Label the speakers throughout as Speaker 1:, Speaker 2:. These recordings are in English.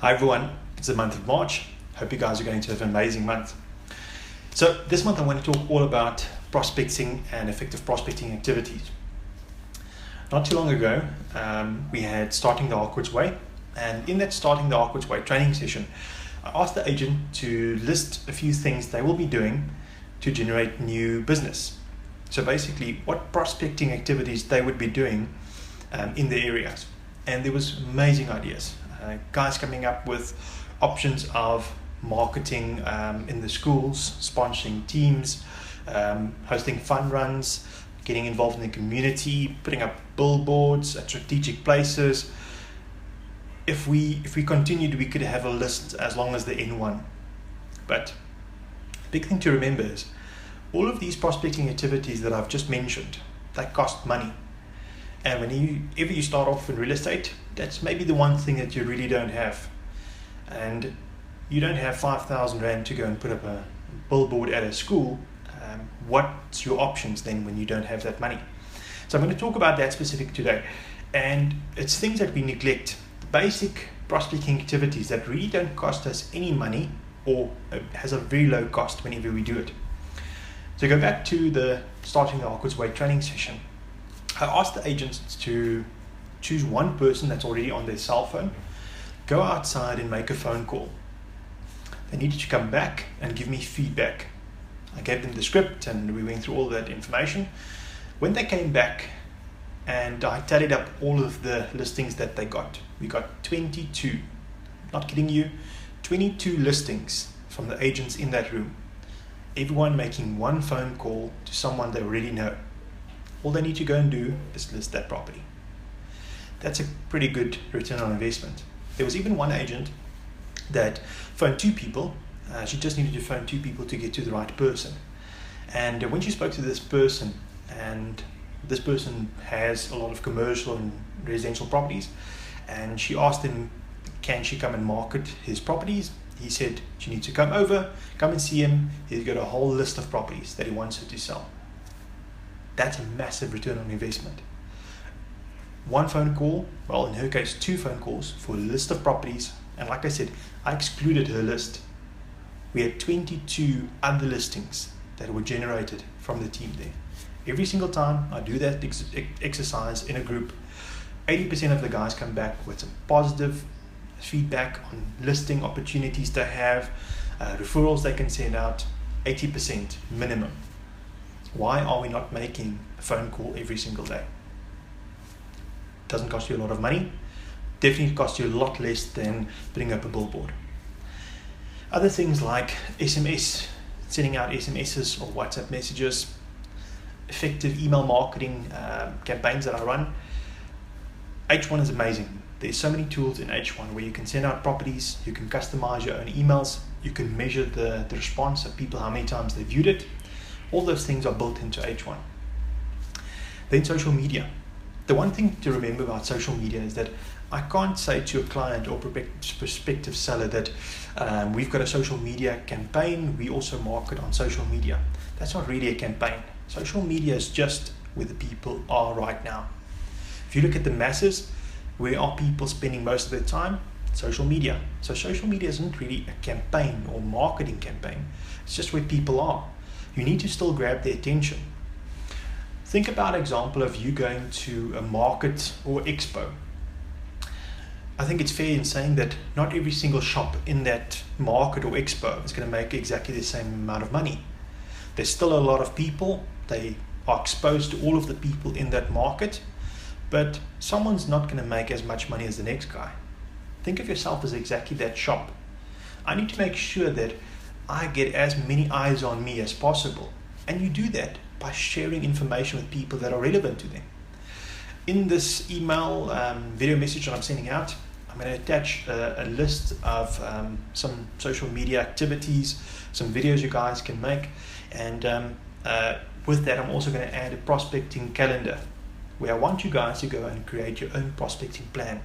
Speaker 1: Hi everyone, it's the month of March. Hope you guys are going to have an amazing month. So this month I want to talk all about prospecting and effective prospecting activities. Not too long ago, we had Starting the Harcourts Way, and in that Starting the Harcourts Way training session, I asked the agent to list a few things they will be doing to generate new business. So basically, what prospecting activities they would be doing in the areas. And there was amazing ideas. Guys coming up with options of marketing in the schools, sponsoring teams, hosting fun runs, getting involved in the community, putting up billboards at strategic places. If we continued, we could have a list as long as the N1. But the big thing to remember is all of these prospecting activities that I've just mentioned, they cost money. And whenever you start off in real estate, that's maybe the one thing that you really don't have. And you don't have 5,000 Rand to go and put up a billboard at a school. What's your options then when you don't have that money? So I'm going to talk about that specific today. And it's things that we neglect, basic prospecting activities that really don't cost us any money or has a very low cost whenever we do it. So go back to the Starting the Harcourts Way training session. I asked the agents to choose one person that's already on their cell phone, go outside and make a phone call. They needed to come back and give me feedback. I gave them the script and we went through all that information. When they came back and I tallied up all of the listings that they got, we got 22, not kidding you, 22 listings from the agents in that room. Everyone making one phone call to someone they already know. All they need to go and do is list that property. That's a pretty good return on investment. There was even one agent that phoned two people. She just needed to phone two people to get to the right person. And when she spoke to this person, and this person has a lot of commercial and residential properties, and she asked him, can she come and market his properties? He said she needs to come over, come and see him. He's got a whole list of properties that he wants her to sell. That's a massive return on investment. One phone call, well in her case 2 phone calls for a list of properties, and like I said, I excluded her list. We had 22 other listings that were generated from the team there. Every single time I do that exercise in a group, 80% of the guys come back with some positive feedback on listing opportunities they have, referrals they can send out, 80% minimum. Why are we not making a phone call every single day? Doesn't cost you a lot of money, definitely costs you a lot less than putting up a billboard. Other things like SMS, sending out SMSs or WhatsApp messages, effective email marketing campaigns that I run. H1 is amazing. There's so many tools in H1 where you can send out properties, you can customize your own emails, you can measure the response of people, how many times they viewed it. All those things are built into H1. Then social media. The one thing to remember about social media is that I can't say to a client or prospective seller that we've got a social media campaign, we also market on social media. That's not really a campaign. Social media is just where the people are right now. If you look at the masses, where are people spending most of their time? Social media. So social media isn't really a campaign or marketing campaign. It's just where people are. You need to still grab their attention. Think about an example of you going to a market or expo. I think it's fair in saying that not every single shop in that market or expo is going to make exactly the same amount of money. There's still a lot of people. They are exposed to all of the people in that market, but someone's not going to make as much money as the next guy. Think of yourself as exactly that shop. I need to make sure that I get as many eyes on me as possible. And you do that by sharing information with people that are relevant to them. In this email video message that I'm sending out, I'm going to attach a list of some social media activities, some videos you guys can make. And with that, I'm also going to add a prospecting calendar where I want you guys to go and create your own prospecting plan.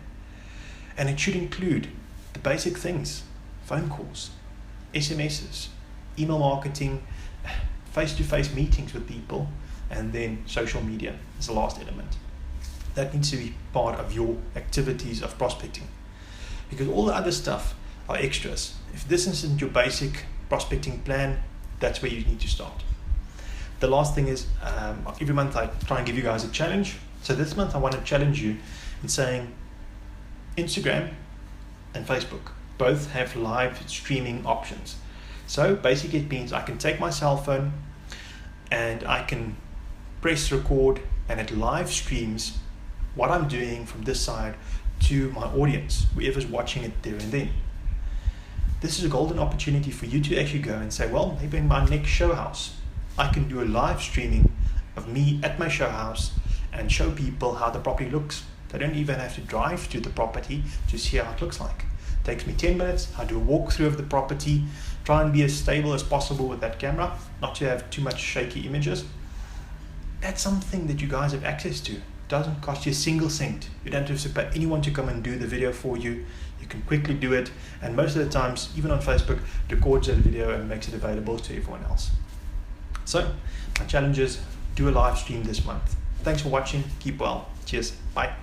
Speaker 1: And it should include the basic things, phone calls, SMSs, email marketing, face-to-face meetings with people, and then social media is the last element. That needs to be part of your activities of prospecting. because all the other stuff are extras. If this isn't your basic prospecting plan, that's where you need to start. The last thing is, every month I try and give you guys a challenge. So this month I want to challenge you in saying Instagram and Facebook both have live streaming options. So basically it means I can take my cell phone and I can press record, and it live streams what I'm doing from this side to my audience, whoever's watching it there and then. This is a golden opportunity for you to actually go and say, well, maybe in my next show house I can do a live streaming of me at my show house and show people how the property looks. They don't even have to drive to the property to see how it looks like. It takes me 10 minutes. I do a walkthrough of the property, try and be as stable as possible with that camera, not to have too much shaky images. That's something that you guys have access to. It doesn't cost you a single cent. You don't have to pay anyone to come and do the video for you. You can quickly do it, and most of the times, even on Facebook, records that video and makes it available to everyone else. So, my challenge is do a live stream this month. Thanks for watching. Keep well. Cheers. Bye.